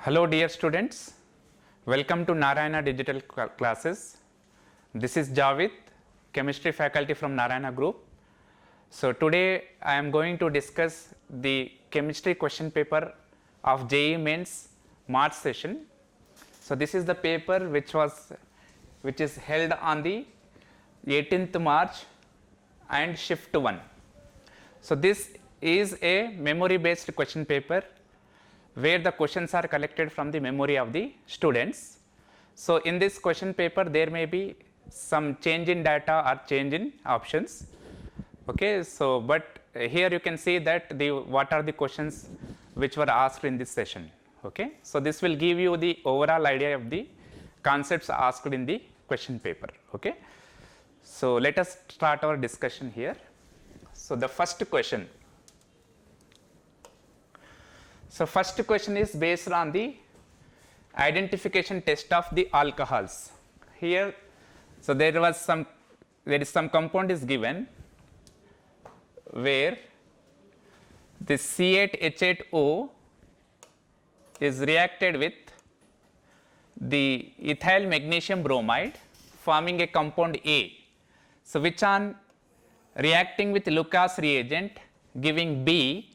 Hello dear students, welcome to Narayana Digital Classes. This is Javed, chemistry faculty from Narayana Group. So today I am going to discuss the chemistry question paper of JEE Mains March session. So this is the paper which is held on the 18th March and shift 1. So this is a memory based question paper where the questions are collected from the memory of the students. So in this question paper there may be some change in data or change in options. Okay, so but here you can see that what are the questions which were asked in this session. Okay, so this will give you the overall idea of the concepts asked in the question paper. Okay, so let us start our discussion here. So the first question. So first question is based on the identification test of the alcohols. Here, so there is some compound is given where this C8H8O is reacted with the ethyl magnesium bromide forming a compound A. So which on reacting with Lucas reagent giving B,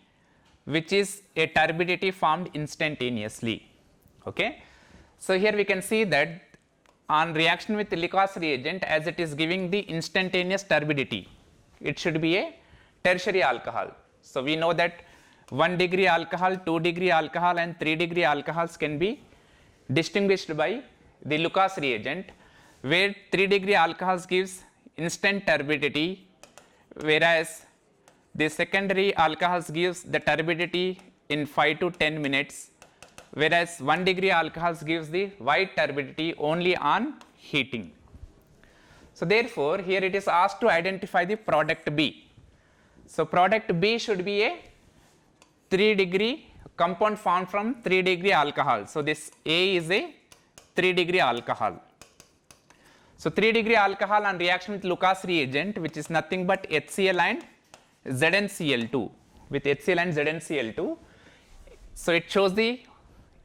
which is a turbidity formed instantaneously. Okay. So here we can see that on reaction with Lucas reagent, as it is giving the instantaneous turbidity, it should be a tertiary alcohol. So we know that 1 degree alcohol, 2 degree alcohol and 3 degree alcohols can be distinguished by the Lucas reagent, where 3 degree alcohols gives instant turbidity, whereas the secondary alcohols gives the turbidity in 5 to 10 minutes, whereas 1 degree alcohols gives the white turbidity only on heating. So therefore here it is asked to identify the product B. So product B should be a 3 degree compound formed from 3 degree alcohol. So this A is a 3 degree alcohol. So 3 degree alcohol on reaction with Lucas reagent, which is nothing but HCl and ZnCl2, with HCl and ZnCl2. So it shows the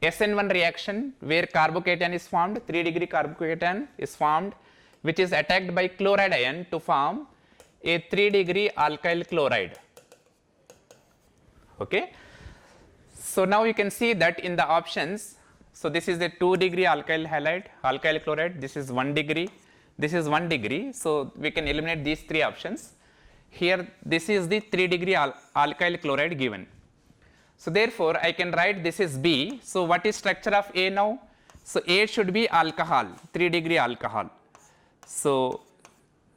SN1 reaction where carbocation is formed, 3 degree carbocation is formed, which is attacked by chloride ion to form a 3 degree alkyl chloride. Okay. So now you can see that in the options, so this is the 2 degree alkyl halide, alkyl chloride, this is 1 degree, this is 1 degree. So we can eliminate these three options. Here this is the 3 degree alkyl chloride given. So therefore I can write this is B. So what is structure of A now? So A should be alcohol, 3 degree alcohol. So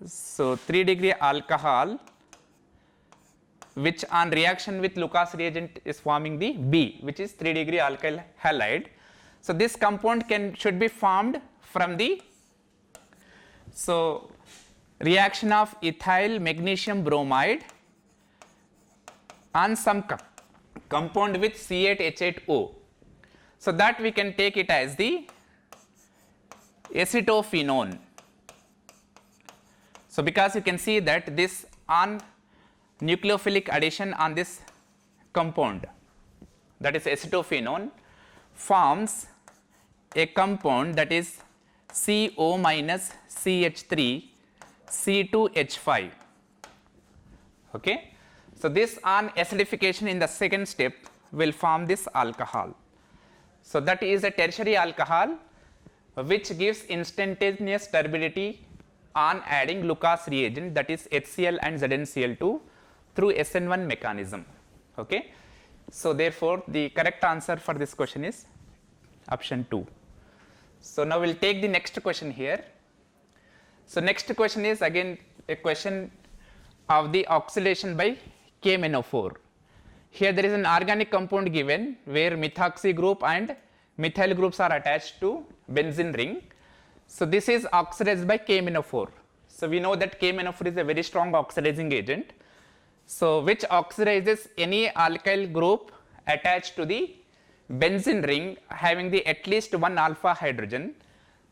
3 degree alcohol which on reaction with Lucas reagent is forming the B, which is 3 degree alkyl halide. So this compound should be formed from the reaction of ethyl magnesium bromide on some compound with C8H8O. So that we can take it as the acetophenone. So because you can see that this on nucleophilic addition on this compound, that is acetophenone, forms a compound that is CO minus CH3 C2H5. Okay. So this on acidification in the second step will form this alcohol. So that is a tertiary alcohol which gives instantaneous turbidity on adding Lucas reagent, that is HCl and ZnCl2 through SN1 mechanism. Okay. So therefore the correct answer for this question is option 2. So now we will take the next question here. So next question is again a question of the oxidation by KMnO4. Here there is an organic compound given where methoxy group and methyl groups are attached to benzene ring. So this is oxidized by KMnO4. So we know that KMnO4 is a very strong oxidizing agent. So which oxidizes any alkyl group attached to the benzene ring having the at least one alpha hydrogen,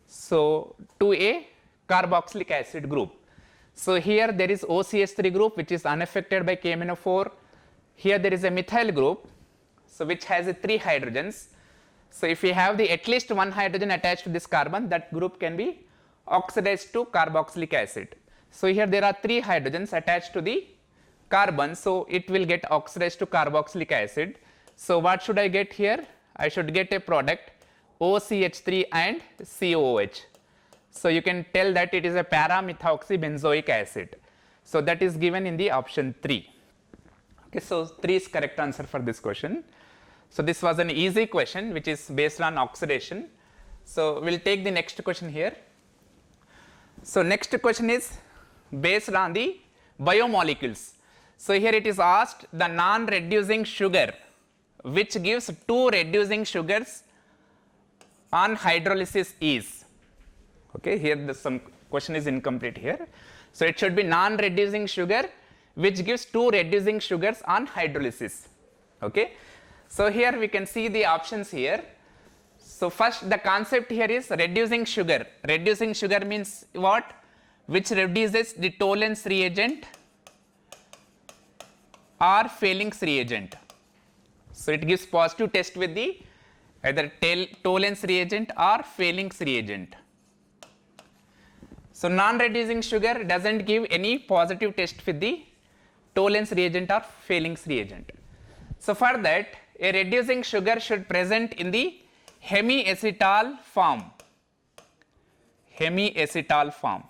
so to a carboxylic acid group. So here there is OCH3 group which is unaffected by KMnO4. Here there is a methyl group, so which has 3 hydrogens. So if we have the at least one hydrogen attached to this carbon, that group can be oxidized to carboxylic acid. So here there are 3 hydrogens attached to the carbon, so it will get oxidized to carboxylic acid. So what should I get here? I should get a product OCH3 and COOH. So you can tell that it is a para-methoxybenzoic acid. So that is given in the option 3. Okay, so 3 is correct answer for this question. So this was an easy question which is based on oxidation. So we'll take the next question here. So next question is based on the biomolecules. So here it is asked the non-reducing sugar which gives 2 reducing sugars on hydrolysis is. Okay, here the some question is incomplete here. So it should be non-reducing sugar which gives 2 reducing sugars on hydrolysis. Okay. So here we can see the options here. So first the concept here is reducing sugar. Reducing sugar means what? Which reduces the Tollens reagent or Fehling's reagent. So it gives positive test with the either Tollens reagent or Fehling's reagent. So non-reducing sugar doesn't give any positive test with the Tollens reagent or Fehling's reagent. So for that, a reducing sugar should present in the hemiacetal form. Hemiacetal form.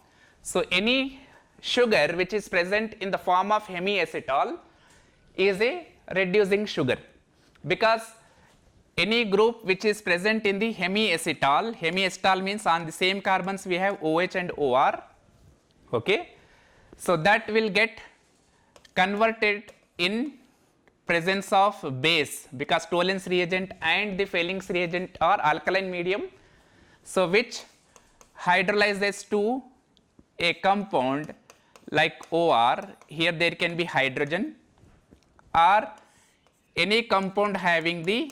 So any sugar which is present in the form of hemiacetal is a reducing sugar, because any group which is present in the hemiacetal, hemiacetal means on the same carbons we have OH and OR, okay. So that will get converted in presence of base, because Tollens reagent and the Fehling's reagent are alkaline medium, so which hydrolyzes to a compound like OR. Here there can be hydrogen or any compound having the,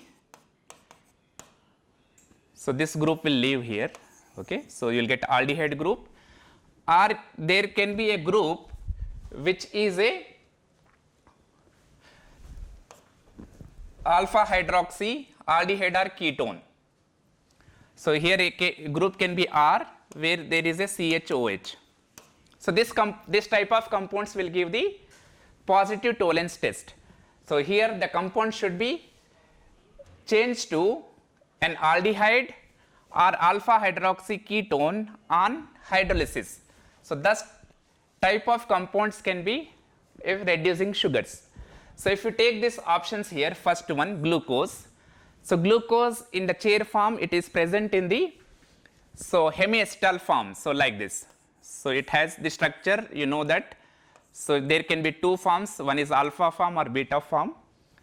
so this group will leave here, okay. So you will get aldehyde group, or there can be a group which is a alpha hydroxy aldehyde or ketone. So here a group can be R where there is a CHOH. So this type of compounds will give the positive Tollens test. So here the compound should be changed to an aldehyde or alpha hydroxy ketone on hydrolysis. So this type of compounds can be reducing sugars. So if you take these options here, first one glucose. So glucose in the chair form, it is present in the hemiacetal form, so like this. So it has the structure, you know that. So there can be 2 forms, one is alpha form or beta form.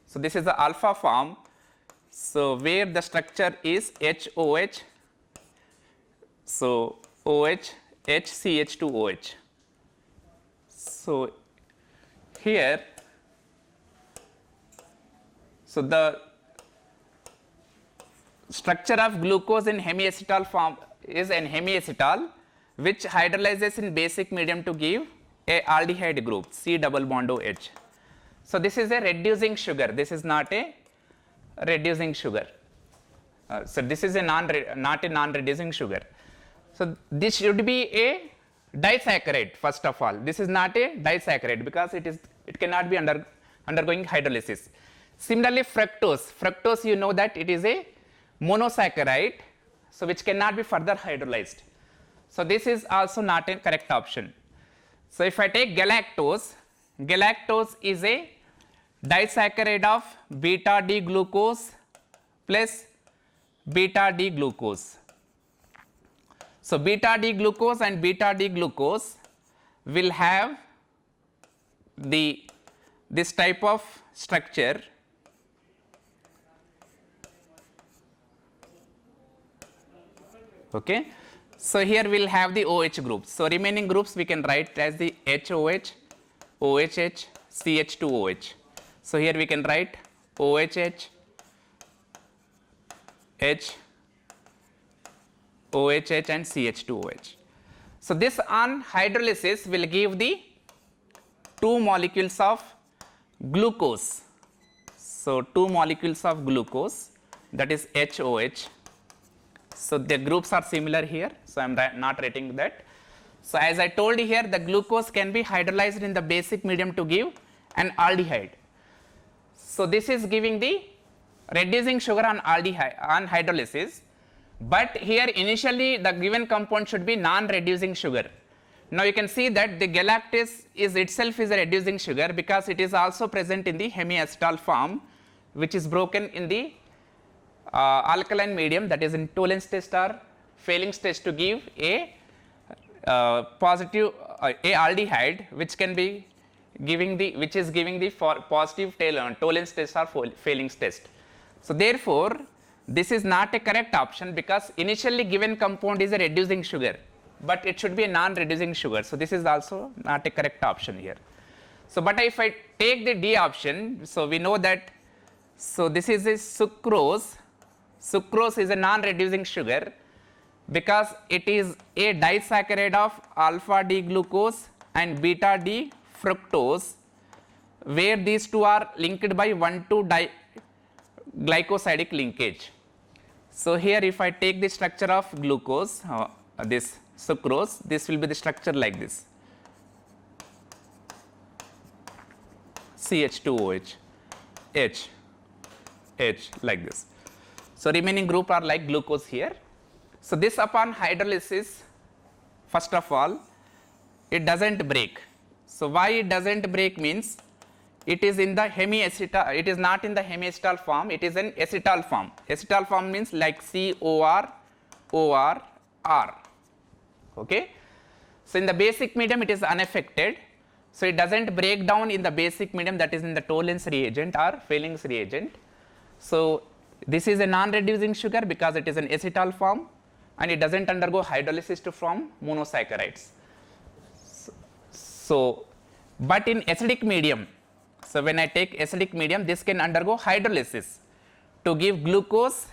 So this is the alpha form, so where the structure is HOH, so OH, HCH2OH. So here, so the structure of glucose in hemiacetal form is an hemiacetal which hydrolyzes in basic medium to give a aldehyde group, C double bond OH. So this is a reducing sugar, this is not a reducing sugar. So this is a not a non-reducing sugar. So this should be a disaccharide first of all. This is not a disaccharide because it cannot be undergoing hydrolysis. Similarly fructose you know that it is a monosaccharide, so which cannot be further hydrolyzed. So this is also not a correct option. So if I take galactose is a disaccharide of beta D glucose plus beta D glucose. So beta D glucose and beta D glucose will have this type of structure. Okay. So here we will have the OH groups. So remaining groups we can write as the HOH, OHH, CH2OH. So here we can write OHH, H, OHH and CH2OH. So this on hydrolysis will give the 2 molecules of glucose. So 2 molecules of glucose that is HOH. So the groups are similar here, so I am not writing that. So as I told you here, the glucose can be hydrolyzed in the basic medium to give an aldehyde. So this is giving the reducing sugar on aldehyde on hydrolysis, but here initially the given compound should be non-reducing sugar. Now you can see that the galactose is itself is a reducing sugar because it is also present in the hemiacetal form, which is broken in the alkaline medium, that is in Tollens test or Fehling's test, to give a positive a aldehyde which can be giving the positive Tollens test or Fehling's test. So therefore this is not a correct option because initially given compound is a reducing sugar, but it should be a non-reducing sugar. So this is also not a correct option here. So but if I take the D option, so we know that, so this is a sucrose. Sucrose is a non-reducing sugar because it is a disaccharide of alpha D glucose and beta D fructose, where these two are linked by 1,2 glycosidic linkage. So here if I take the structure of glucose, this sucrose, this will be the structure like this, CH2OH, H, like this. So remaining group are like glucose here. So this upon hydrolysis, first of all, it doesn't break. So why it doesn't break means it is in the hemiacetal, it is not in the hemiacetal form, it is in acetal form. Acetal form means like COR, OR, R. Okay. So in the basic medium it is unaffected. So it doesn't break down in the basic medium, that is in the Tollens reagent or Fehling's reagent. So this is a non-reducing sugar because it is an acetal form and it doesn't undergo hydrolysis to form monosaccharides. So but in acidic medium, so when I take acidic medium, this can undergo hydrolysis to give glucose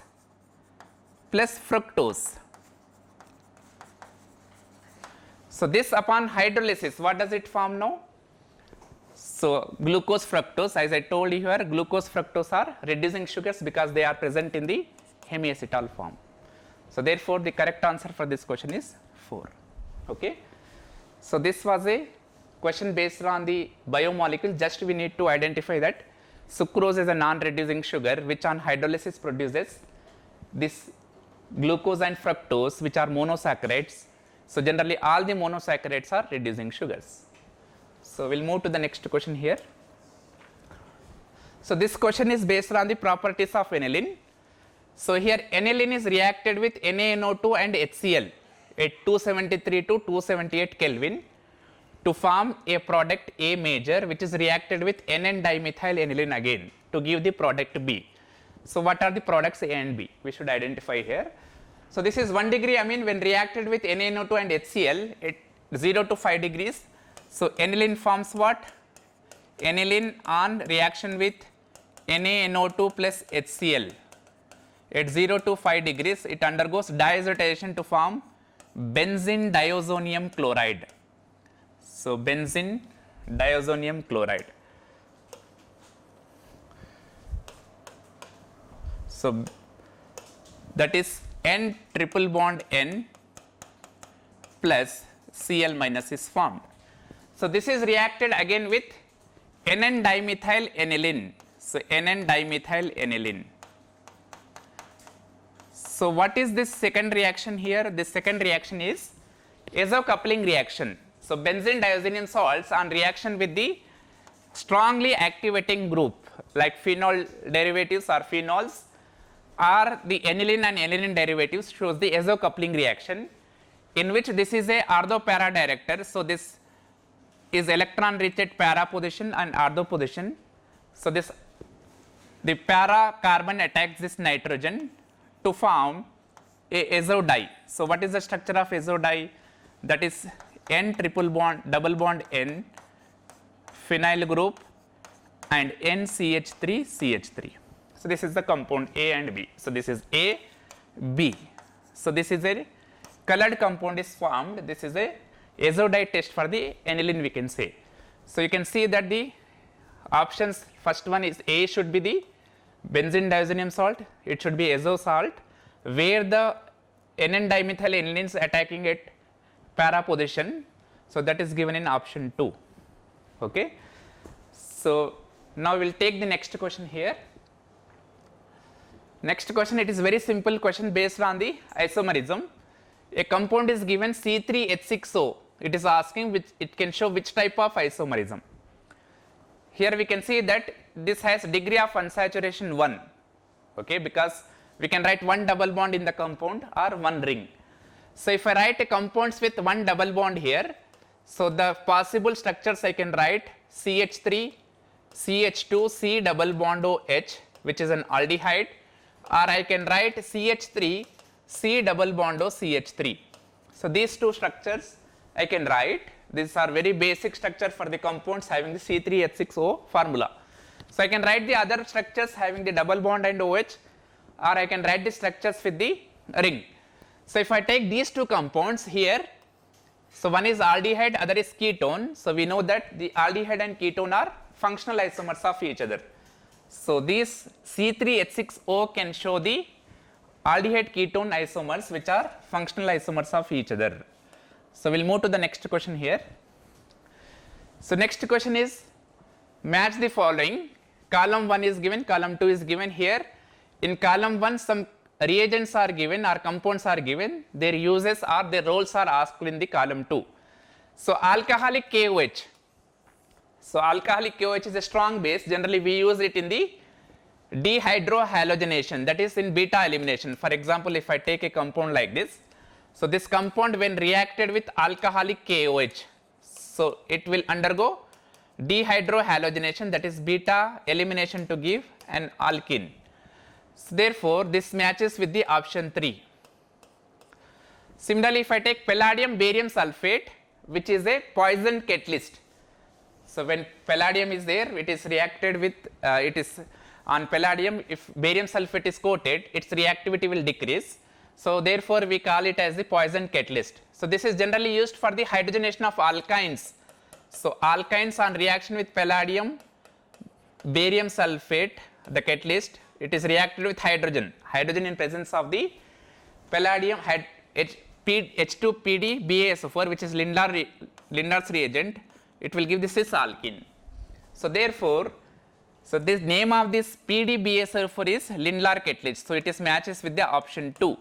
plus fructose. So this upon hydrolysis, what does it form now? So glucose fructose, as I told you here, glucose fructose are reducing sugars because they are present in the hemiacetal form. So therefore the correct answer for this question is 4. Okay. So this was a question based on the biomolecule. Just we need to identify that sucrose is a non-reducing sugar which on hydrolysis produces this glucose and fructose, which are monosaccharides. So generally all the monosaccharides are reducing sugars. So we'll move to the next question here. So this question is based on the properties of aniline. So here aniline is reacted with NaNO2 and HCl at 273 to 278 Kelvin to form a product A major, which is reacted with NN dimethyl aniline again to give the product B. So what are the products A and B? We should identify here. So this is 1 degree amine when reacted with NaNO2 and HCl at 0 to 5 degrees. So aniline forms what? Aniline on reaction with NaNO2 plus HCl at 0 to 5 degrees, it undergoes diazotization to form benzene diazonium chloride. So benzene diazonium chloride. So that is N triple bond N plus Cl minus is formed. So this is reacted again with NN dimethyl aniline. So NN dimethyl aniline. So what is this second reaction here? This second reaction is azo-coupling reaction. So benzene diazonium salts on reaction with the strongly activating group like phenol derivatives or phenols or the aniline and aniline derivatives shows the azo-coupling reaction, in which this is a ortho para director. So this is electron rich at para position and ortho position. So this the para carbon attacks this nitrogen to form a azo di. So what is the structure of azo di? That is N triple bond double bond N phenyl group and NCH3 CH3. So this is the compound A and B. So this is A, B. So this is a colored compound is formed. This is a azo di test for the aniline, we can say. So you can see that the options, first one is A should be the benzene diazonium salt, it should be azo salt, where the NN-dimethyl aniline is attacking at para position. So, that is given in option 2. Okay. So, now we will take the next question here. Next question, it is very simple question based on the isomerism. A compound is given C3H6O. It is asking which, it can show which type of isomerism. Here we can see that this has degree of unsaturation 1, okay, because we can write one double bond in the compound or one ring. So, if I write a compounds with one double bond here, so the possible structures I can write CH3, CH2, C double bond OH, which is an aldehyde, or I can write CH3, C double bond O CH3. So, these two structures I can write. These are very basic structure for the compounds having the C3H6O formula. So, I can write the other structures having the double bond and OH, or I can write the structures with the ring. So, if I take these two compounds here, so one is aldehyde, other is ketone. So, we know that the aldehyde and ketone are functional isomers of each other. So, these C3H6O can show the aldehyde ketone isomers which are functional isomers of each other. So, we will move to the next question here. So, next question is match the following. Column 1 is given, column 2 is given here. In column 1 some reagents are given or compounds are given, their uses or their roles are asked in the column 2. So, alcoholic KOH. So, alcoholic KOH is a strong base, generally we use it in the dehydrohalogenation, that is in beta elimination. For example, if I take a compound like this, so this compound when reacted with alcoholic KOH, so it will undergo dehydrohalogenation, that is beta elimination to give an alkene. So, therefore, this matches with the option 3. Similarly, if I take palladium barium sulfate, which is a poison catalyst. So, when palladium is there, it is reacted with it is on palladium, if barium sulfate is coated, its reactivity will decrease. So, therefore, we call it as the poison catalyst. So, this is generally used for the hydrogenation of alkynes. So, alkynes on reaction with palladium barium sulfate, the catalyst, it is reacted with hydrogen. Hydrogen in presence of the palladium had H2PD BaSO4, which is Lindlar's reagent, it will give the cis alkene. So, therefore, so this name of this PDBaSO4 is Lindlar catalyst. So, it is matches with the option 2.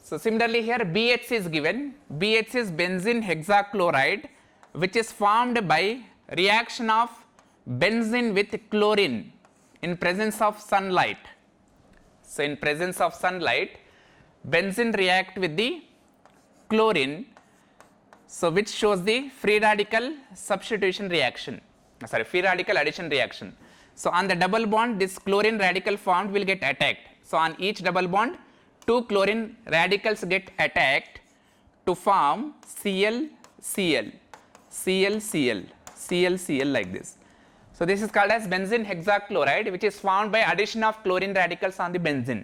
So, similarly here BH is given, BH is benzene hexachloride, which is formed by reaction of benzene with chlorine in presence of sunlight. So, in presence of sunlight, benzene react with the chlorine, so which shows the free radical substitution reaction, free radical addition reaction. So, on the double bond, this chlorine radical formed will get attacked. So, on each double bond, 2 chlorine radicals get attacked to form Cl, Cl, Cl, Cl, Cl, Cl like this. So, this is called as benzene hexachloride, which is formed by addition of chlorine radicals on the benzene,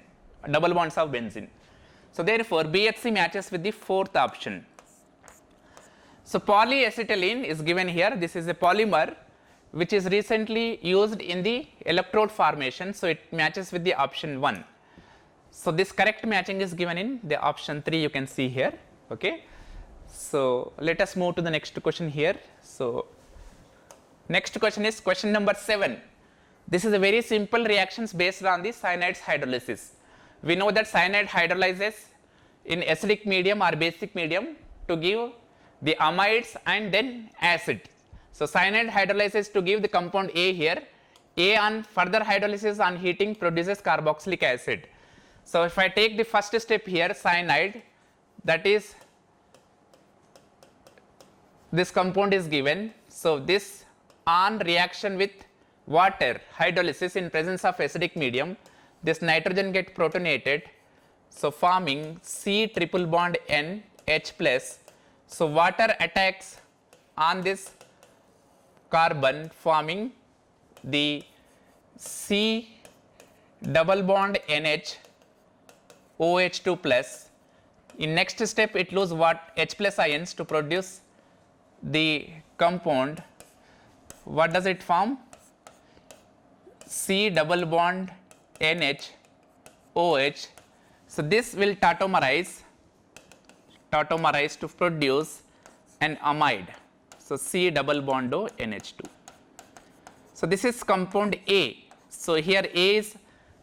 double bonds of benzene. So, therefore, BHC matches with the fourth option. So, polyacetylene is given here. This is a polymer which is recently used in the electrode formation. So, it matches with the option 1. So, this correct matching is given in the option 3, you can see here. Okay. So, let us move to the next question here. So, next question is question number 7. This is a very simple reactions based on the cyanides hydrolysis. We know that cyanide hydrolyzes in acidic medium or basic medium to give the amides and then acid. So, cyanide hydrolyzes to give the compound A here. A on further hydrolysis on heating produces carboxylic acid. So, if I take the first step here, cyanide, that is this compound is given. So, this on reaction with water hydrolysis in presence of acidic medium, this nitrogen get protonated. So, forming C triple bond N H plus. So, water attacks on this carbon forming the C double bond NH OH2 plus. In next step, it loses what H plus ions to produce the compound. What does it form? C double bond NH-OH. So this will tautomerize to produce an amide. So C double bond O NH2. So this is compound A. So here A is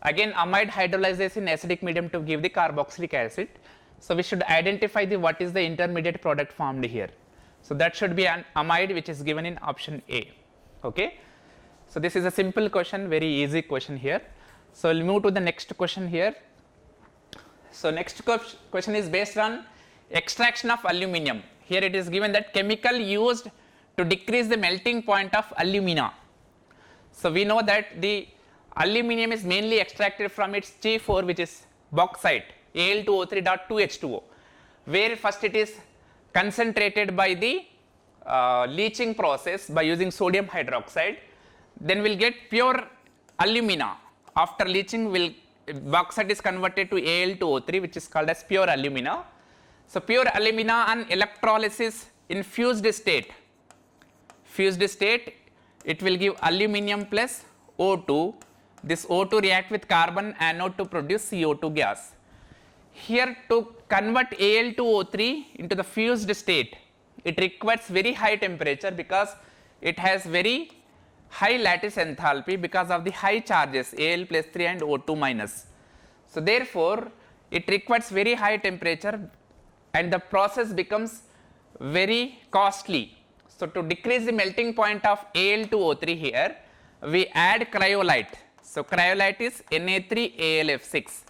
again amide hydrolyzes in acidic medium to give the carboxylic acid. So we should identify the what is the intermediate product formed here. So that should be an amide which is given in option A. Okay. So this is a simple question, very easy question here. So we'll move to the next question here. So next question is based on extraction of aluminum. Here it is given that chemical used to decrease the melting point of alumina. So we know that the aluminum is mainly extracted from its G4, which is bauxite, Al2O3.2H2O, where first it is concentrated by the leaching process by using sodium hydroxide. Then we'll get pure alumina. After leaching, bauxite is converted to Al2O3, which is called as pure alumina. So pure alumina on electrolysis in fused state, it will give aluminum plus O2. This O2 react with carbon anode to produce CO2 gas. Here to convert Al2O3 into the fused state, it requires very high temperature because it has very high lattice enthalpy because of the high charges Al plus 3 and O2 minus. So therefore, it requires very high temperature and the process becomes very costly. So to decrease the melting point of Al2O3 here, we add cryolite. So cryolite is Na3AlF6.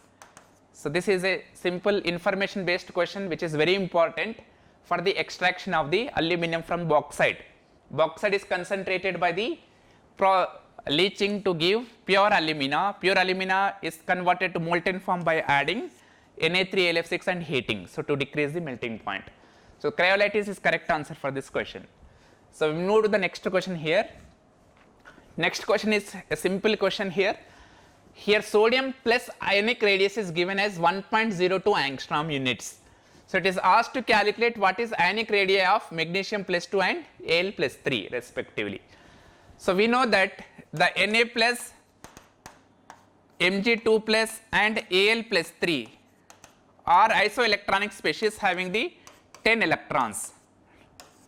So this is a simple information based question which is very important for the extraction of the aluminum from bauxite. Bauxite is concentrated by the leaching to give pure alumina. Pure alumina is converted to molten form by adding Na3AlF6 and heating. So to decrease the melting point. So cryolite is correct answer for this question. So we move to the next question here. Next question is a simple question here. Here sodium plus ionic radius is given as 1.02 angstrom units. So it is asked to calculate what is ionic radii of magnesium plus 2 and Al plus 3 respectively. So we know that the Na plus, Mg2 plus and Al plus 3 are isoelectronic species having the 10 electrons.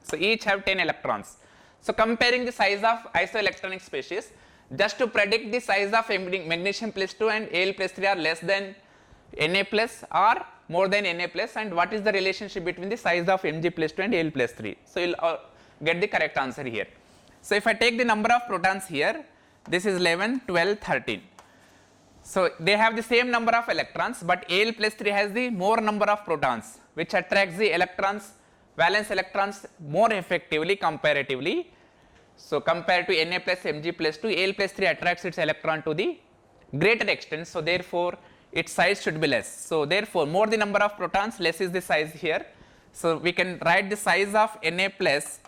So each have 10 electrons. So comparing the size of isoelectronic species, just to predict the size of magnesium plus 2 and Al plus 3 are less than Na plus or more than Na plus, and what is the relationship between the size of Mg plus 2 and Al plus 3. So you will get the correct answer here. So if I take the number of protons here, this is 11, 12, 13. So they have the same number of electrons, but Al plus 3 has the more number of protons, which attracts the electrons, valence electrons more effectively comparatively. So compared to Na plus Mg plus 2, Al plus 3 attracts its electron to the greater extent. So therefore its size should be less. So therefore more the number of protons, less is the size here. So we can write the size of Na plus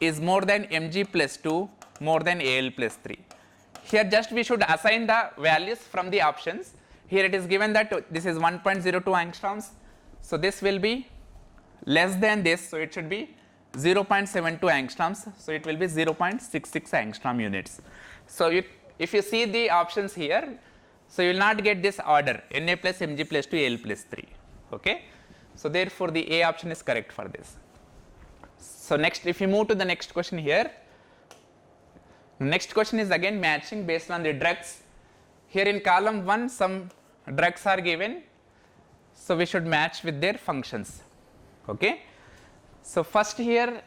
is more than Mg plus 2, more than Al plus 3. Here just we should assign the values from the options. Here it is given that this is 1.02 angstroms. So this will be less than this, so it should be 0.72 angstroms. So it will be 0.66 angstrom units. So if you see the options here, so you will not get this order Na plus Mg plus 2 Al plus 3. Okay. So therefore the A option is correct for this. So next, if you move to the next question here, next question is again matching based on the drugs. Here in column 1 some drugs are given, so we should match with their functions. Okay. So first here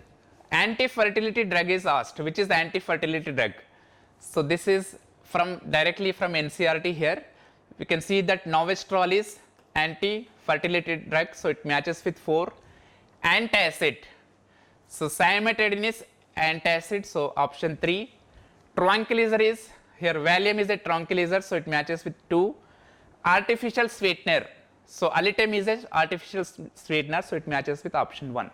anti-fertility drug is asked. Which is the anti-fertility drug? So this is directly from NCERT here. We can see that novestrol is anti-fertility drug, so it matches with 4. Antacid, so cimetidine is antacid, so option 3. Tranquilizer is, here Valium is a tranquilizer, so it matches with 2. Artificial sweetener, so alitem is an artificial sweetener, so it matches with option 1.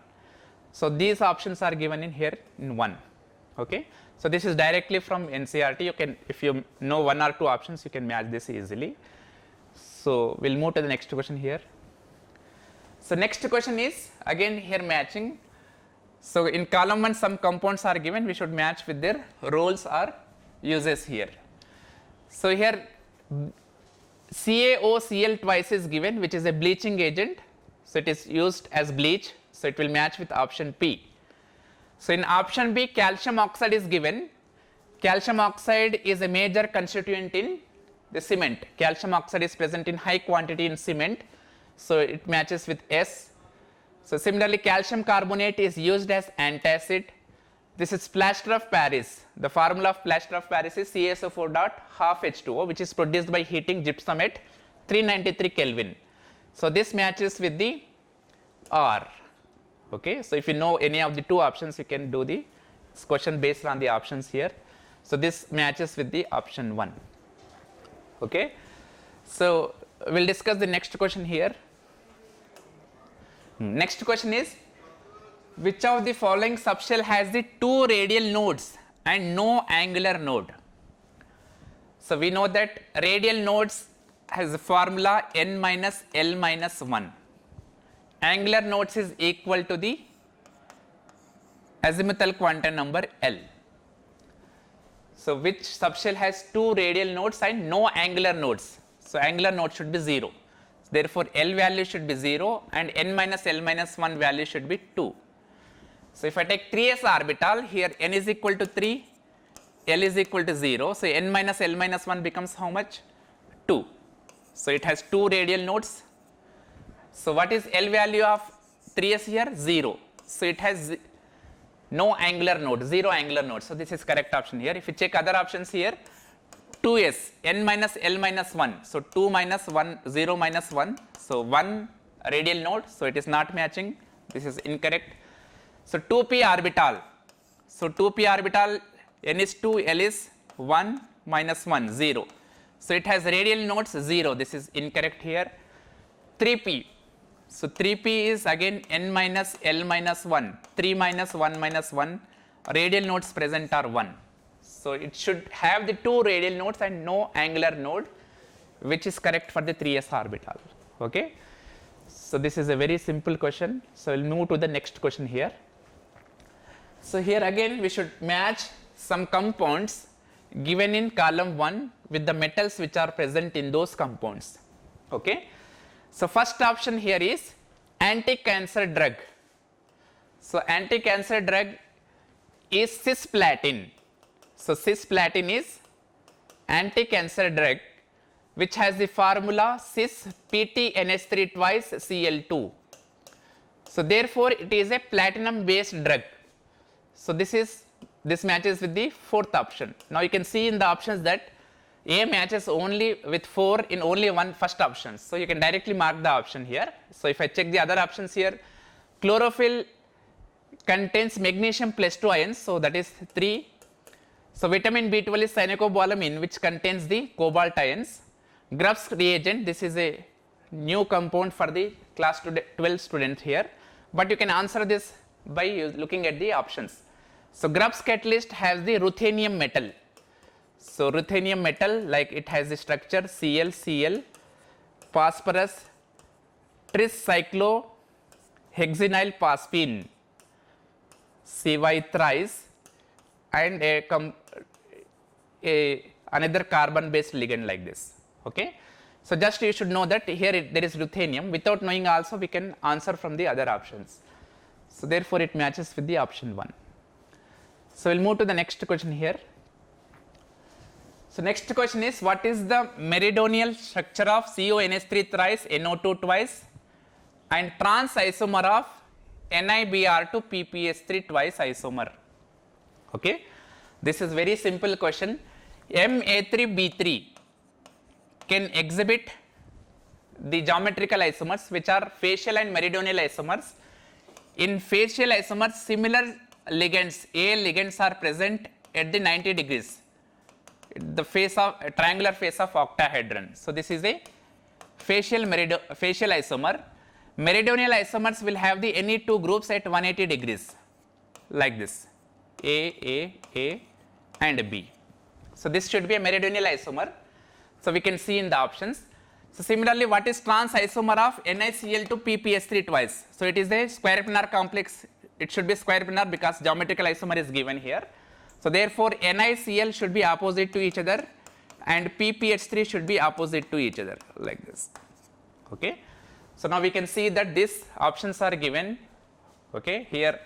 So these options are given in here in 1. Okay. So this is directly from NCERT. You can, if you know 1 or 2 options, you can match this easily. So we'll move to the next question here. So next question is again here matching. So in column 1 some compounds are given, we should match with their roles or uses here. So here CaOCl twice is given, which is a bleaching agent. So it is used as bleach. So it will match with option P. So in option B, calcium oxide is given. Calcium oxide is a major constituent in the cement. Calcium oxide is present in high quantity in cement. So it matches with S. So similarly, calcium carbonate is used as antacid. This is plaster of Paris. The formula of plaster of Paris is CaSO4 dot half H2O, which is produced by heating gypsum at 393 Kelvin. So this matches with the R. Okay. So if you know any of the two options, you can do the question based on the options here. So this matches with the option 1. Okay. So we'll discuss the next question here. Next question is, which of the following subshell has the 2 radial nodes and no angular node? So we know that radial nodes has a formula n minus L minus 1. Angular nodes is equal to the azimuthal quantum number L. So which subshell has 2 radial nodes and no angular nodes? So angular node should be 0. Therefore L value should be 0 and n minus L minus 1 value should be 2. So if I take 3s orbital, here n is equal to 3, L is equal to 0. So n minus L minus 1 becomes how much? 2. So it has 2 radial nodes. So what is L value of 3s here? 0. So it has no angular node, 0 angular node. So this is correct option here. If you check other options here, 2s, n minus L minus 1. So 2 minus 1, 0 minus 1. So 1 radial node. So it is not matching. This is incorrect. So 2p orbital. So 2p orbital, n is 2, L is 1 minus 1, 0. So it has radial nodes 0. This is incorrect here. 3p. So 3p is again n minus L minus 1. 3 minus 1 minus 1. Radial nodes present are 1. So it should have the 2 radial nodes and no angular node, which is correct for the 3s orbital. Okay. So this is a very simple question. So we'll move to the next question here. So here again we should match some compounds given in column 1 with the metals which are present in those compounds. Okay. So first option here is anti-cancer drug. So anti-cancer drug is cisplatin. So cisplatin is anti-cancer drug which has the formula cis PTNH3 twice Cl2. So therefore it is a platinum based drug. So this matches with the fourth option. Now you can see in the options that A matches only with 4 in only one first option. So you can directly mark the option here. So if I check the other options here, chlorophyll contains magnesium plus 2 ions, so that is 3. So vitamin B12 is cyanocobalamin, which contains the cobalt ions. Grubbs reagent, this is a new compound for the class 12 student here, but you can answer this by looking at the options. So Grubbs catalyst has the ruthenium metal. So ruthenium metal, like it has the structure Cl, Cl, phosphorus, triscyclohexenyl phosphine, Cy thrice, and another carbon based ligand like this. Okay. So just you should know that here there is ruthenium. Without knowing also we can answer from the other options. So therefore it matches with the option 1. So we'll move to the next question here. So next question is, what is the meridional structure of CONH3 thrice, NO2 twice, and trans isomer of NiBr2 PPS3 twice isomer? Okay. This is very simple question. Ma3B3 can exhibit the geometrical isomers which are facial and meridional isomers. In facial isomers, similar ligands, A ligands are present at the 90 degrees, the face of triangular face of octahedron. So this is a facial isomer. Meridional isomers will have the any two groups at 180 degrees like this, A and B. So this should be a meridional isomer. So we can see in the options. So similarly, what is trans isomer of NiCl2 PPS3 twice? So it is a square planar complex. It should be square planar because geometrical isomer is given here. So therefore NiCl should be opposite to each other and PPH3 should be opposite to each other like this. Okay. So now we can see that these options are given. Okay. Here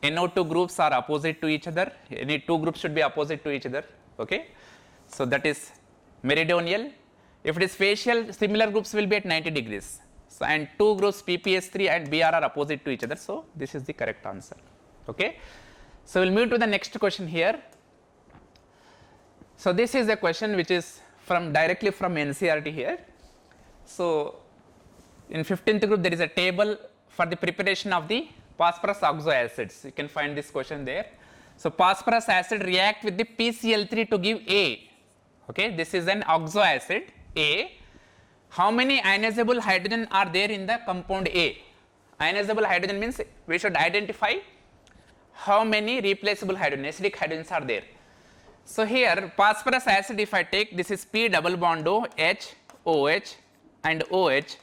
NO2 groups are opposite to each other. Any two groups should be opposite to each other. Okay. So that is meridional. If it is facial, similar groups will be at 90 degrees. So and two groups PPH3 and BR are opposite to each other. So this is the correct answer. Okay. So we'll move to the next question here. So this is a question which is from directly from NCERT here. So in 15th group there is a table for the preparation of the phosphorus oxo acids. You can find this question there. So phosphorus acid react with the PCl3 to give A. Okay, this is an oxo acid A. How many ionizable hydrogen are there in the compound A? Ionizable hydrogen means we should identify how many replaceable hydrogen, acidic hydrogens are there. So here phosphorus acid, if I take, this is P double bond O, H, OH and OH.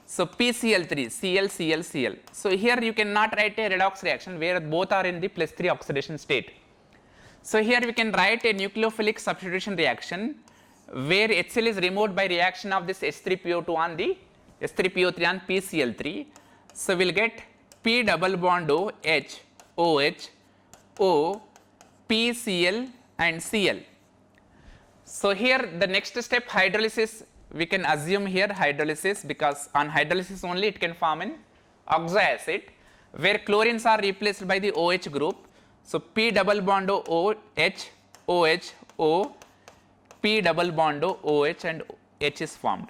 So PCl3, Cl, Cl, Cl. So here you cannot write a redox reaction where both are in the +3 oxidation state. So here we can write a nucleophilic substitution reaction where HCl is removed by reaction of this H3PO2 on the H3PO3 on PCl3. So we'll get P double bond O, H, OH, O, PCl and Cl. So here the next step, hydrolysis, we can assume here hydrolysis, because on hydrolysis only it can form an oxo acid where chlorines are replaced by the OH group. So P double bond O, OH, OH, O, P double bond O, OH and H is formed.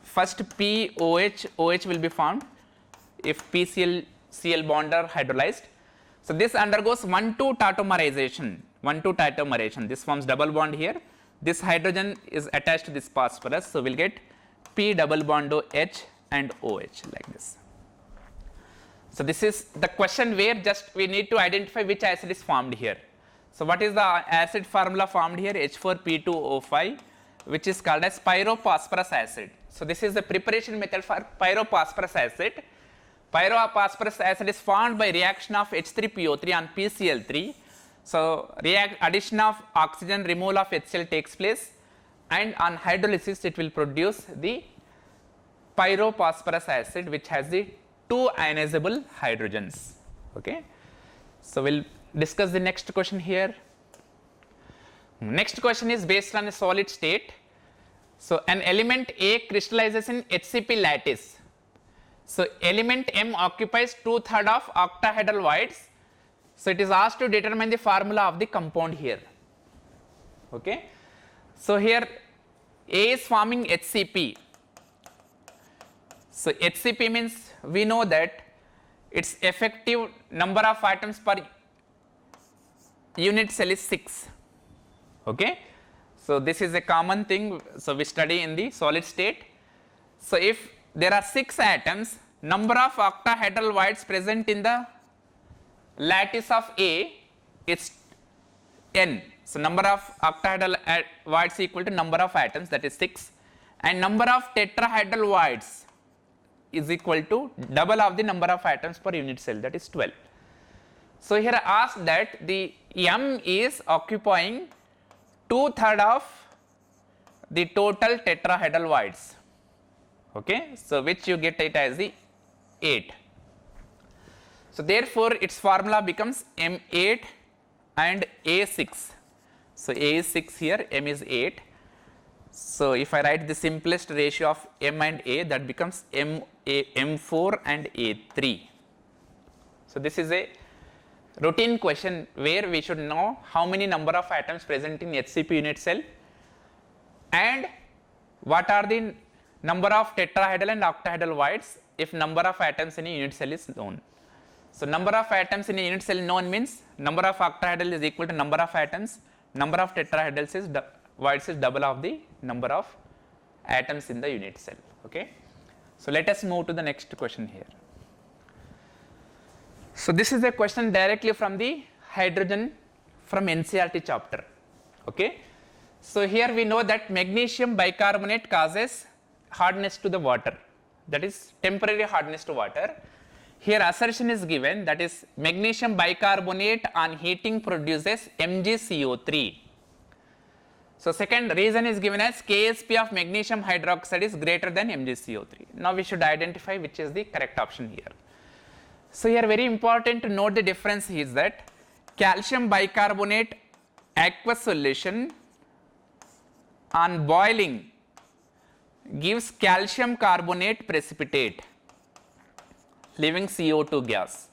First P, OH, OH will be formed if PCl, Cl bond are hydrolyzed. So this undergoes 1,2 tautomerization, 1,2 tautomerization. This forms double bond here. This hydrogen is attached to this phosphorus. So we'll get P double bond O, H and OH like this. So this is the question where just we need to identify which acid is formed here. So what is the acid formula formed here? H4P2O5, which is called as pyrophosphorus acid. So this is the preparation method for pyrophosphorus acid. Pyrophosphorus acid is formed by reaction of H3PO3 on PCl3. So addition of oxygen, removal of HCl takes place, and on hydrolysis it will produce the pyrophosphorus acid which has the two ionizable hydrogens. Okay. So we'll discuss the next question here. Next question is based on a solid state. So an element A crystallizes in HCP lattice. So element M occupies 2/3 of octahedral voids. So it is asked to determine the formula of the compound here. Okay. So here A is forming HCP. So HCP means we know that its effective number of atoms per unit cell is 6. Okay. So this is a common thing. So we study in the solid state. So if there are 6 atoms, number of octahedral voids present in the lattice of A is n. So number of octahedral voids equal to number of atoms, that is 6, and number of tetrahedral voids is equal to double of the number of atoms per unit cell, that is 12. So here I asked that the M is occupying 2/3 of the total tetrahedral voids. Okay, so which you get it as the 8. So therefore its formula becomes M8 and A6. So A is 6 here, M is 8. So if I write the simplest ratio of M and A, that becomes M4 and A3. So this is a routine question where we should know how many number of atoms present in HCP unit cell and what are the number of tetrahedral and octahedral voids if number of atoms in a unit cell is known. So number of atoms in a unit cell known means number of octahedral is equal to number of atoms, number of tetrahedrals is voids is double of the number of atoms in the unit cell. Okay. So let us move to the next question here. So this is a question directly from the hydrogen from NCERT chapter. Okay. So here we know that magnesium bicarbonate causes hardness to the water, that is temporary hardness to water. Here assertion is given, that is magnesium bicarbonate on heating produces MgCO3. So second reason is given as Ksp of magnesium hydroxide is greater than MgCO3. Now we should identify which is the correct option here. So here very important to note the difference is that calcium bicarbonate aqueous solution on boiling gives calcium carbonate precipitate leaving CO2 gas.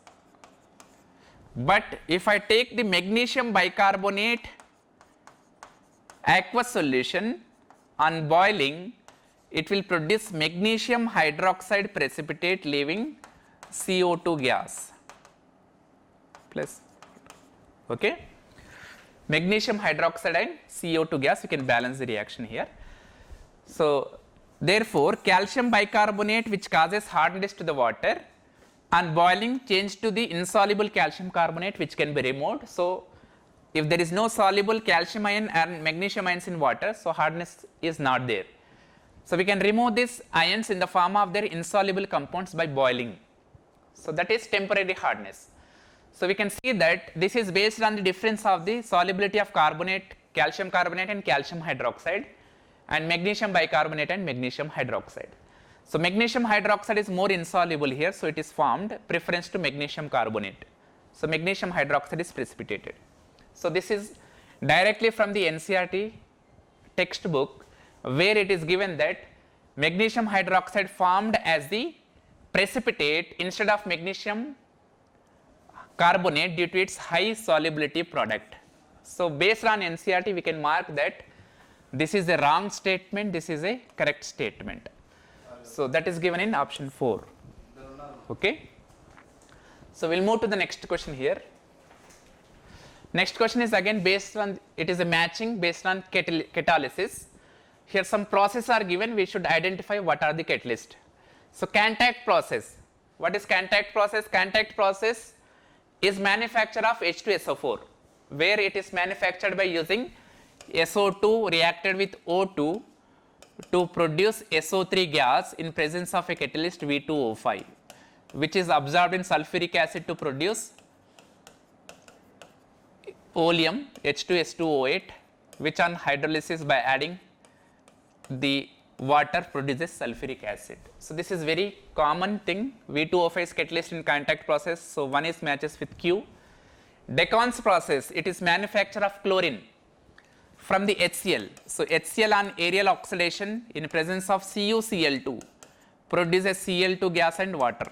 But if I take the magnesium bicarbonate aqueous solution on boiling, it will produce magnesium hydroxide precipitate leaving CO2 gas plus, okay, magnesium hydroxide and CO2 gas, you can balance the reaction here. So therefore calcium bicarbonate, which causes hardness to the water, on boiling change to the insoluble calcium carbonate, which can be removed. So if there is no soluble calcium ion and magnesium ions in water, so hardness is not there. So we can remove these ions in the form of their insoluble compounds by boiling. So that is temporary hardness. So we can see that this is based on the difference of the solubility of carbonate, calcium carbonate and calcium hydroxide, and magnesium bicarbonate and magnesium hydroxide. So magnesium hydroxide is more insoluble here, so it is formed preference to magnesium carbonate. So magnesium hydroxide is precipitated. So this is directly from the NCERT textbook, where it is given that magnesium hydroxide formed as the precipitate instead of magnesium carbonate due to its high solubility product. So based on NCERT we can mark that this is a wrong statement, this is a correct statement. So that is given in option 4. Okay. So we'll move to the next question here. Next question is again based on, it is a matching based on catalysis. Here some processes are given, we should identify what are the catalysts. So contact process. What is contact process? Contact process is manufacture of H2SO4, where it is manufactured by using SO2 reacted with O2 to produce SO3 gas in presence of a catalyst V2O5, which is absorbed in sulfuric acid to produce oleum H2S2O8, which on hydrolysis by adding the water produces sulfuric acid. So this is very common thing. V2O5 is catalyst in contact process, so one is matches with Q. Decon's process, it is manufacture of chlorine from the HCl. So HCl on aerial oxidation in presence of CuCl2 produces Cl2 gas and water.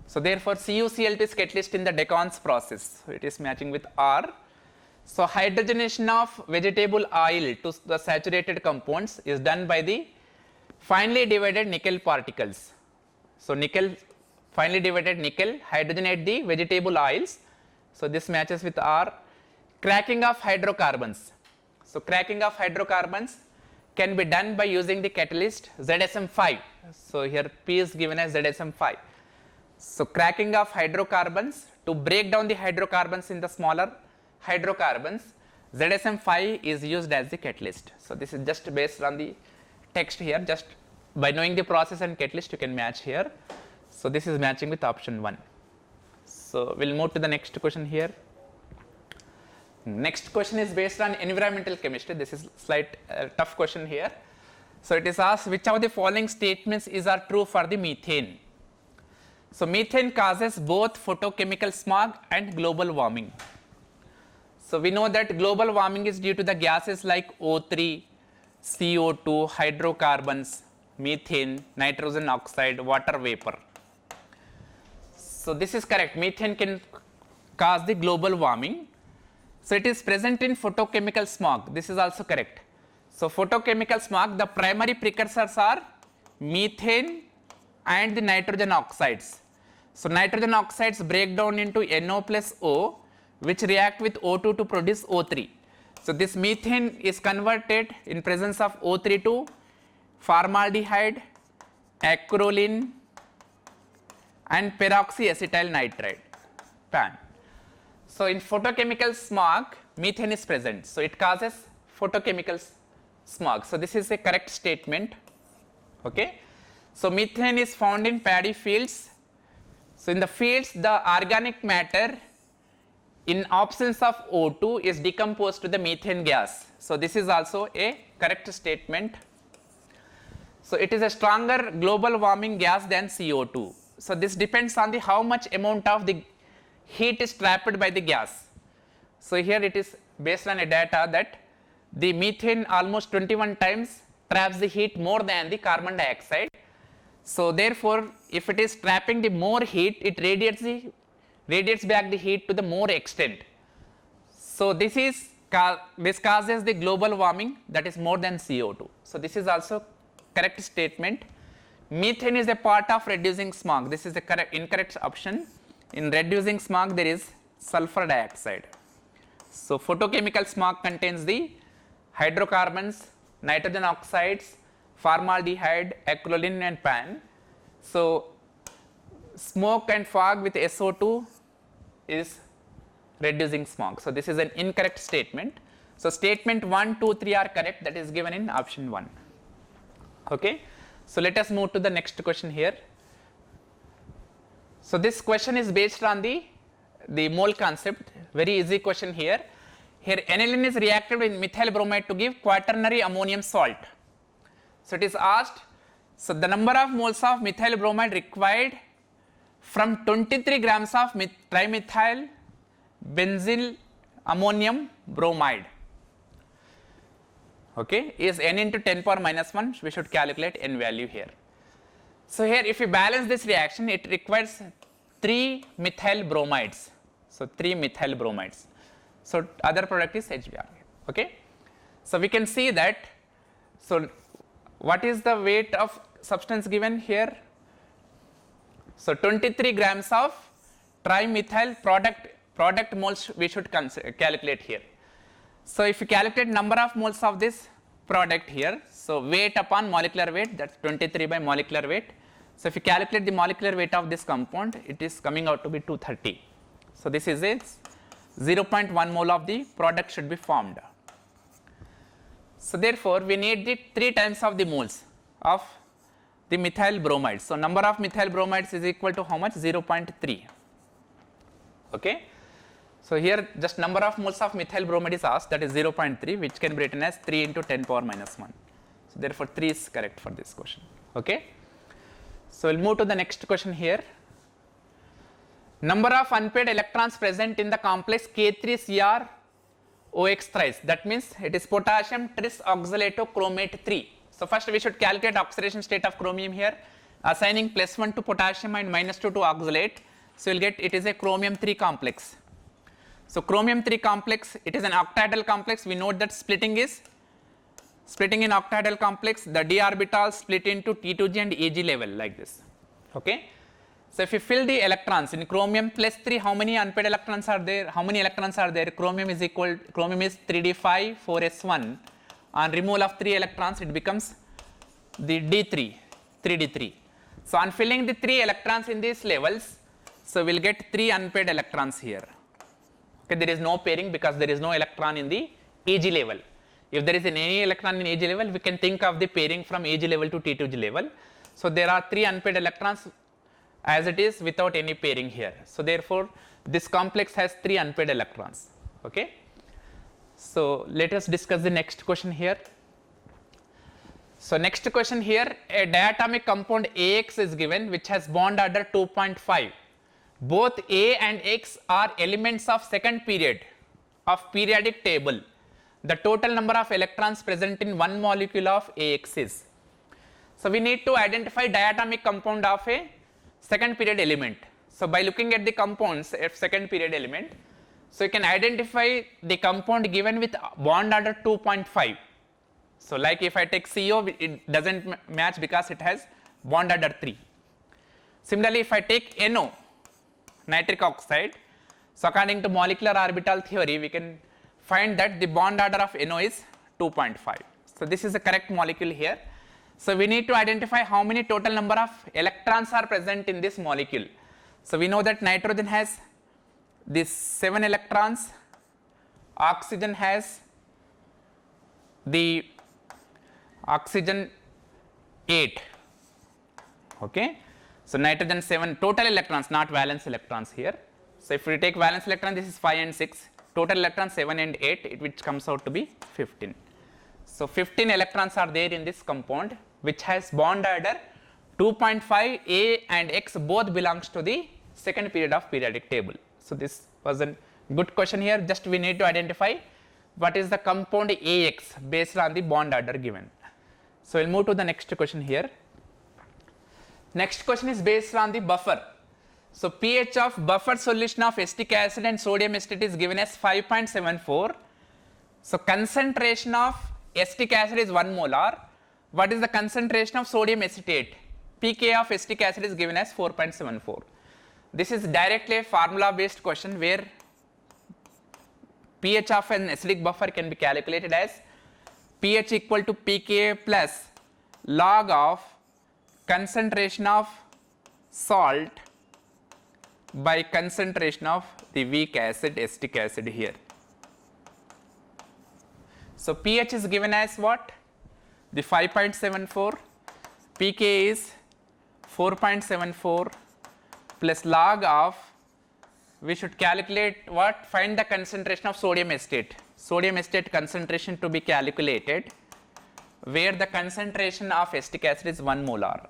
So therefore CuCl2 is catalyst in the Decon's process. So it is matching with R. So hydrogenation of vegetable oil to the saturated compounds is done by the finely divided nickel particles. So nickel, finely divided nickel hydrogenate the vegetable oils. So this matches with R. Cracking of hydrocarbons. So cracking of hydrocarbons can be done by using the catalyst ZSM5. So here P is given as ZSM5. So cracking of hydrocarbons to break down the hydrocarbons in the smaller hydrocarbons, ZSM5 is used as the catalyst. So this is just based on the text here, just by knowing the process and catalyst you can match here. So this is matching with option 1. So we'll move to the next question here. Next question is based on environmental chemistry. This is slight tough question here. So it is asked which of the following statements are true for the methane. So methane causes both photochemical smog and global warming. So we know that global warming is due to the gases like O3, CO2, hydrocarbons, methane, nitrogen oxide, water vapor. So this is correct. Methane can cause the global warming. So it is present in photochemical smog. This is also correct. So photochemical smog, the primary precursors are methane and the nitrogen oxides. So nitrogen oxides break down into NO plus O, which react with O2 to produce O3. So this methane is converted in presence of O3 to formaldehyde, acrolein and peroxyacetyl nitride, PAN. So in photochemical smog, methane is present. So it causes photochemical smog. So this is a correct statement. Okay. So methane is found in paddy fields. So in the fields, the organic matter in absence of O2 is decomposed to the methane gas. So this is also a correct statement. So it is a stronger global warming gas than CO2. So this depends on the how much amount of the heat is trapped by the gas. So here it is based on a data that the methane almost 21 times traps the heat more than the carbon dioxide. So therefore, if it is trapping the more heat, it radiates back the heat to the more extent. So this causes the global warming that is more than CO2. So this is also correct statement. Methane is a part of reducing smog. This is the incorrect option. In reducing smog, there is sulfur dioxide. So photochemical smog contains the hydrocarbons, nitrogen oxides, formaldehyde, acrolein and pan. So smoke and fog with SO2 is reducing smog. So this is an incorrect statement. So statement 1, 2, 3 are correct, that is given in option 1. Okay. So let us move to the next question here. So this question is based on the mole concept, very easy question here. Here aniline is reacted with methyl bromide to give quaternary ammonium salt. So it is asked, so the number of moles of methyl bromide required from 23 grams of trimethyl benzyl ammonium bromide, okay, is n into 10 power minus 1, we should calculate n value here. So here if you balance this reaction, it requires 3 methyl bromides. So 3 methyl bromides. So other product is HBr. Okay. So we can see that. So what is the weight of substance given here? So 23 grams of trimethyl product moles we should calculate here. So if you calculate number of moles of this product here, so weight upon molecular weight, that's 23 by molecular weight. So if you calculate the molecular weight of this compound, it is coming out to be 230. So this is a 0.1 mole of the product should be formed. So therefore we need the 3 times of the moles of the methyl bromide. So number of methyl bromides is equal to how much? 0.3. Okay. So here just number of moles of methyl bromide is asked, that is 0.3, which can be written as 3 into 10 power minus 1. So therefore 3 is correct for this question. Okay. So we'll move to the next question here. Number of unpaired electrons present in the complex K3Cr OX thrice, that means it is potassium trisoxalatochromate 3. So first we should calculate oxidation state of chromium here, assigning +1 to potassium and -2 to oxalate. So you'll get it is a chromium 3 complex. So chromium 3 complex, it is an octahedral complex. We note that splitting in octahedral complex, the d orbitals split into T2g and Eg level like this. Okay. So if you fill the electrons in chromium +3, how many unpaired electrons are there? How many electrons are there? Chromium is 3d5, 4s1. On removal of 3 electrons, it becomes the d3, 3d3. So on filling the 3 electrons in these levels, so we'll get 3 unpaired electrons here. Okay, there is no pairing because there is no electron in the Eg level. If there is any electron in Eg level, we can think of the pairing from Eg level to T2g level. So there are 3 unpaired electrons as it is without any pairing here. So therefore this complex has 3 unpaired electrons. Okay. So let us discuss the next question here. So next question here, a diatomic compound AX is given which has bond order 2.5. Both A and X are elements of second period of periodic table. The total number of electrons present in one molecule of AX is. So we need to identify diatomic compound of a second period element. So by looking at the compounds of second period element, so you can identify the compound given with bond order 2.5. So like if I take CO, it doesn't match because it has bond order 3. Similarly, if I take NO, nitric oxide, so according to molecular orbital theory, we can find that the bond order of NO is 2.5. So this is the correct molecule here. So we need to identify how many total number of electrons are present in this molecule. So we know that nitrogen has these 7 electrons, oxygen has the oxygen 8. Okay. So nitrogen 7 total electrons, not valence electrons here. So if we take valence electron, this is 5 and 6, total electrons 7 and 8, which comes out to be 15. So 15 electrons are there in this compound, which has bond order 2.5. A and X both belongs to the second period of periodic table. So this was a good question here. Just we need to identify what is the compound AX based on the bond order given. So we'll move to the next question here. Next question is based on the buffer. So pH of buffer solution of acetic acid and sodium acetate is given as 5.74. So concentration of acetic acid is 1 molar. What is the concentration of sodium acetate? pK of acetic acid is given as 4.74. This is directly a formula based question where pH of an acidic buffer can be calculated as pH equal to pKa plus log of concentration of salt by concentration of the weak acid, acetic acid here. So pH is given as what? The 5.74, pK is 4.74 plus log of, we should calculate what? Find the concentration of sodium acetate. Sodium acetate concentration to be calculated, where the concentration of acetic acid is 1 molar.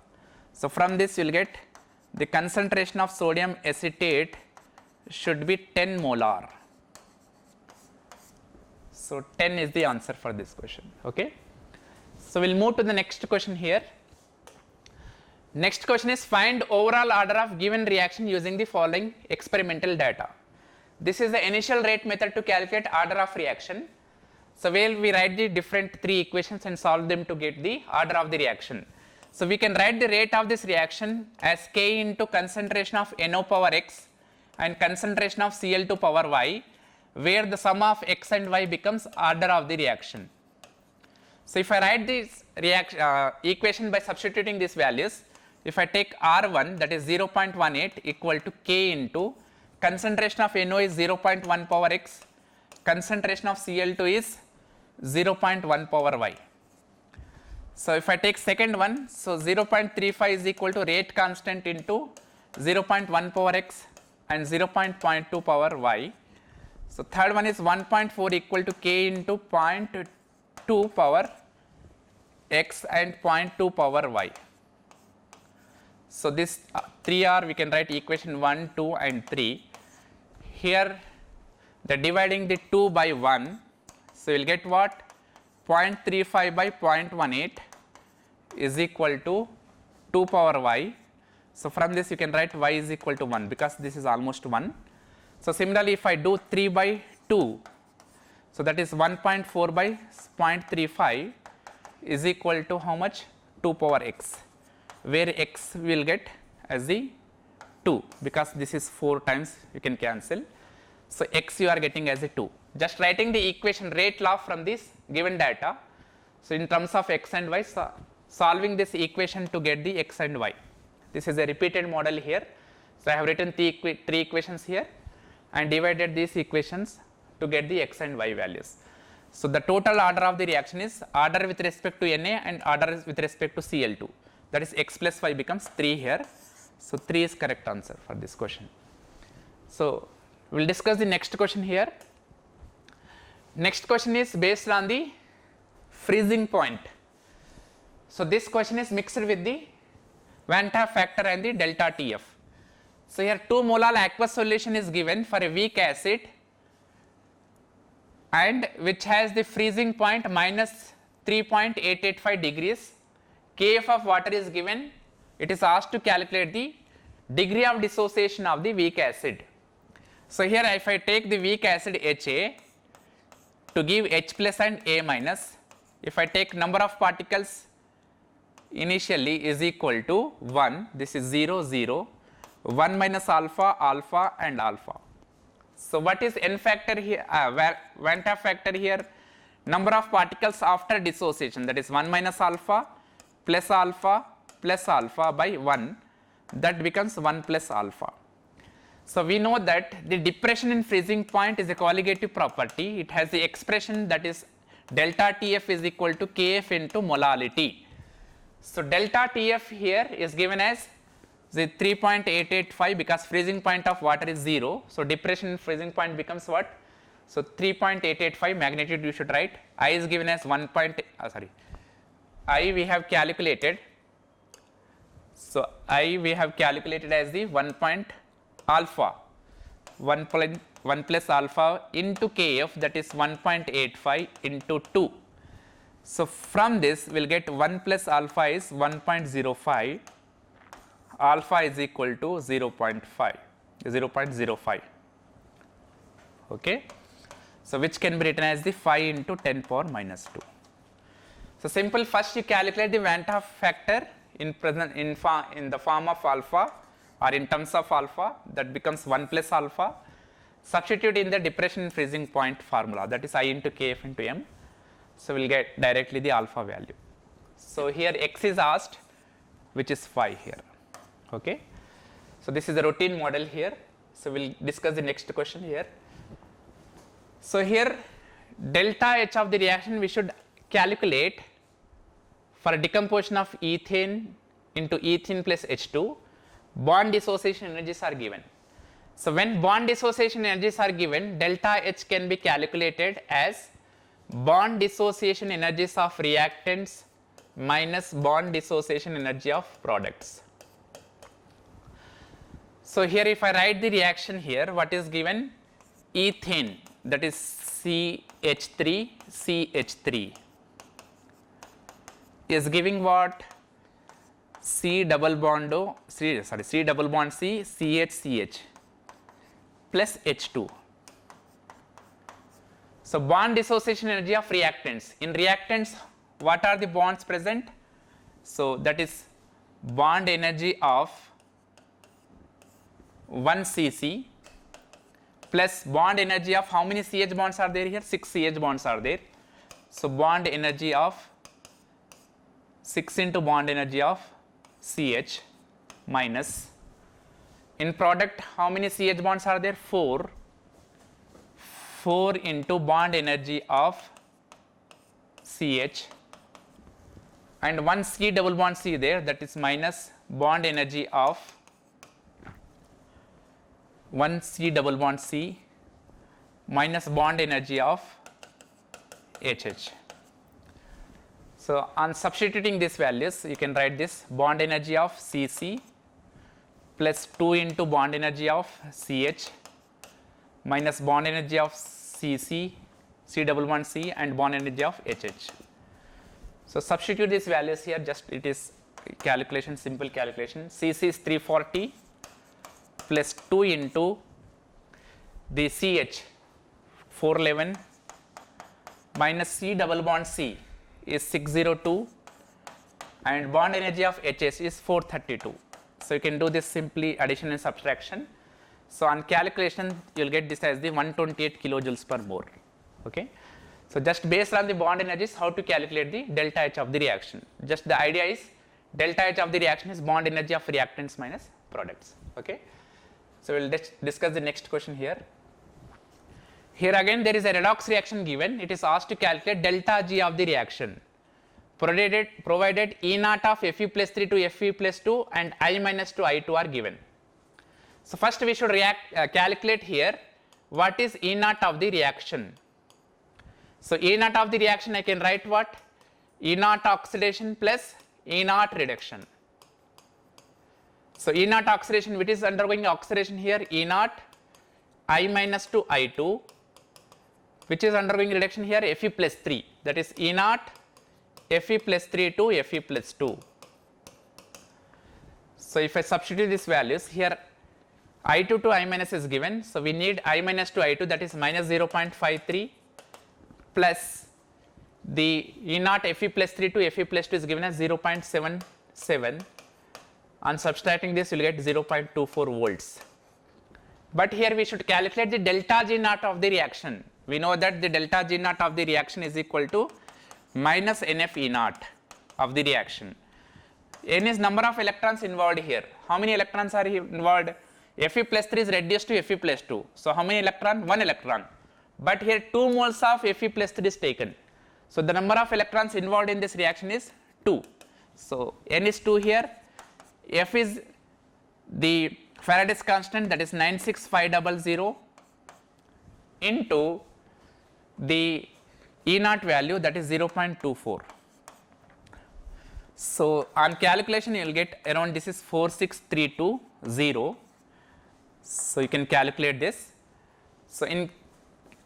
So from this you will get the concentration of sodium acetate should be 10 molar. So 10 is the answer for this question. Okay. So we'll move to the next question here. Next question is find overall order of given reaction using the following experimental data. This is the initial rate method to calculate order of reaction. So where we write the different 3 equations and solve them to get the order of the reaction. So we can write the rate of this reaction as K into concentration of NO power X and concentration of Cl2 power Y, where the sum of X and Y becomes order of the reaction. So if I write this equation by substituting these values, if I take R1, that is 0.18 equal to K into concentration of NO is 0.1 power X, concentration of Cl2 is 0.1 power Y. So if I take second one, so 0.35 is equal to rate constant into 0.1 power X and 0.2 power Y. So third one is 1.4 equal to K into 0.2 power X and 0.2 power Y. So this 3 are, we can write equation 1, 2 and 3. Here the dividing the 2 by 1, so you will get what? 0.35 by 0.18 is equal to 2 power Y. So from this you can write Y is equal to 1 because this is almost 1. So similarly if I do 3 by 2, so that is 1.4 by 0.35 is equal to how much? 2 power X, where X will get as the 2 because this is 4 times you can cancel. So X you are getting as a 2. Just writing the equation rate law from this given data. So in terms of X and Y, solving this equation to get the X and Y. This is a repeated model here. So I have written 3 equations here and divided these equations to get the X and Y values. So the total order of the reaction is order with respect to Na and order with respect to Cl2. That is X plus Y becomes 3 here. So 3 is correct answer for this question. So we will discuss the next question here. Next question is based on the freezing point. So this question is mixed with the Van 't Hoff factor and the delta Tf. So here 2 molar aqueous solution is given for a weak acid and which has the freezing point minus 3.885 degrees. Kf of water is given. It is asked to calculate the degree of dissociation of the weak acid. So here if I take the weak acid Ha to give H plus and A minus, if I take number of particles initially is equal to 1, this is 0, 0, 1 minus alpha, alpha and alpha. So what is N factor here, Van 't Hoff factor here? Number of particles after dissociation, that is 1 minus alpha plus alpha by 1, that becomes 1 plus alpha. So we know that the depression in freezing point is a colligative property. It has the expression that is delta Tf is equal to Kf into molality. So delta Tf here is given as the 3.885 because freezing point of water is 0. So, depression in freezing point becomes what? So, 3.885 magnitude you should write. I is given as I we have calculated. So, I we have calculated as the 1 alpha 1 plus alpha into Kf, that is 1.85 into 2. So, from this we will get 1 plus alpha is 1.05, alpha is equal to 0.05. Okay. So, which can be written as the 5 into 10 power minus 2. So, simple, first you calculate the Van 't Hoff factor in the form of alpha or in terms of alpha, that becomes 1 plus alpha. Substitute in the depression freezing point formula, that is I into Kf into m. So, we will get directly the alpha value. So, here x is asked, which is 5 here. Okay. So, this is the routine model here. So, we will discuss the next question here. So, here delta H of the reaction we should calculate for decomposition of ethane into ethene plus H2. Bond dissociation energies are given. So, when bond dissociation energies are given, delta H can be calculated as bond dissociation energies of reactants minus bond dissociation energy of products. So, here if I write the reaction here, what is given? Ethane, that is CH3, CH3 is giving what? C double bond C, CHCH plus H2. So, bond dissociation energy of reactants. In reactants, what are the bonds present? So, that is bond energy of 1 Cc plus bond energy of how many CH bonds are there here? 6 CH bonds are there. So, bond energy of 6 into bond energy of CH minus, in product how many CH bonds are there? 4 into bond energy of CH and 1 C double bond C there, that is minus bond energy of 1 C double bond C minus bond energy of HH. So, on substituting these values, you can write this bond energy of Cc plus 2 into bond energy of CH minus bond energy of Cc, C double bond C and bond energy of HH. So, substitute these values here, just it is calculation, simple calculation. Cc is 340 plus 2 into the CH 411 minus C double bond C is 602 and bond energy of HS is 432. So, you can do this simply addition and subtraction. So, on calculation you will get this as the 128 kilojoules per mole. Okay. So, just based on the bond energies, how to calculate the delta H of the reaction. Just the idea is delta H of the reaction is bond energy of reactants minus products. Okay. So, we will discuss the next question here. Here again there is a redox reaction given, it is asked to calculate delta G of the reaction provided E naught of Fe plus 3 to Fe plus 2 and I minus 2 I2 are given. So, first we should calculate here what is E naught of the reaction. So, E naught of the reaction I can write what? E naught oxidation plus E naught reduction. So, E naught oxidation, which is undergoing oxidation here? E naught I minus 2 I2, which is undergoing reduction here? Fe plus 3, that is E naught Fe plus 3 to Fe plus 2. So, if I substitute these values here, I2 to I minus is given. So, we need I minus to I2, that is minus 0.53 plus the E naught Fe plus 3 to Fe plus 2 is given as 0.77. On subtracting this you will get 0.24 volts. But here we should calculate the delta G naught of the reaction. We know that the delta G naught of the reaction is equal to minus NF E naught of the reaction. N is number of electrons involved here. How many electrons are involved? Fe plus 3 is reduced to Fe plus 2. So, how many electron? 1 electron. But here 2 moles of Fe plus 3 is taken. So, the number of electrons involved in this reaction is 2. So, N is 2 here. F is the Faraday's constant, that is 96500, into the E naught value, that is 0.24. So on calculation you will get around, this is 46320. So you can calculate this. So in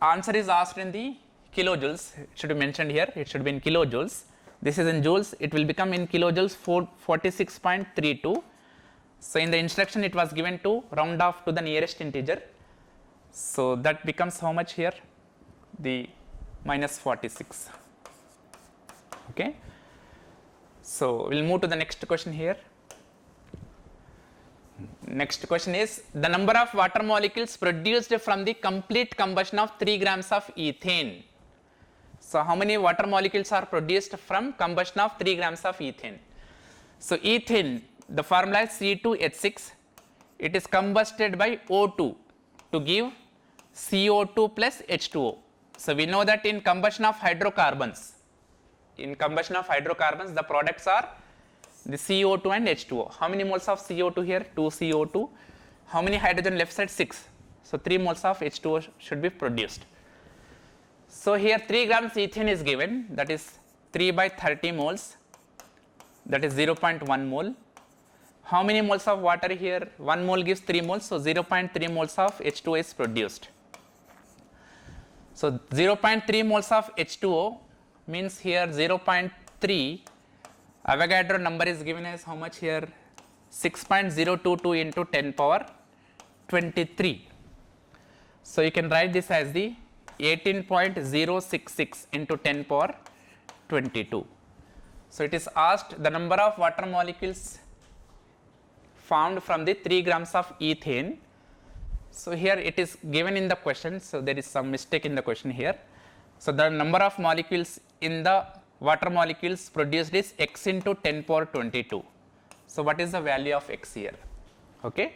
answer is asked in the kilojoules, it should be mentioned here, it should be in kilojoules. This is in joules, it will become in kilojoules 46.32. So in the instruction it was given to round off to the nearest integer. So that becomes how much here? The minus 46. Okay. So we'll move to the next question here. Next question is, the number of water molecules produced from the complete combustion of 3 grams of ethane. So how many water molecules are produced from combustion of 3 grams of ethane? So ethane, the formula is C2H6. It is combusted by O2 to give CO2 plus H2O. So we know that in combustion of hydrocarbons, the products are the CO2 and H2O. How many moles of CO2 here? 2 CO2. How many hydrogen left side? 6. So 3 moles of H2O should be produced. So here 3 grams ethane is given, that is 3 by 30 moles, that is 0.1 mole. How many moles of water here? 1 mole gives 3 moles, so 0.3 moles of H2O is produced. So 0.3 moles of H2O means here 0.3, Avogadro number is given as how much here? 6.022 into 10 power 23. So you can write this as the 18.066 into 10 power 22. So it is asked the number of water molecules found from the 3 grams of ethane. So here it is given in the question, so there is some mistake in the question here. So the number of molecules in the water molecules produced is x into 10 power 22. So what is the value of x here? Okay.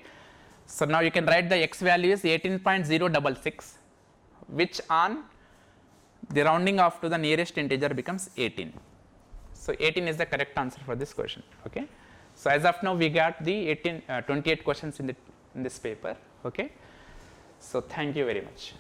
So now you can write the x value is 18.066, which on the rounding off to the nearest integer becomes 18. So 18 is the correct answer for this question. Okay. So as of now we got the 28 questions in this paper. Okay. So thank you very much.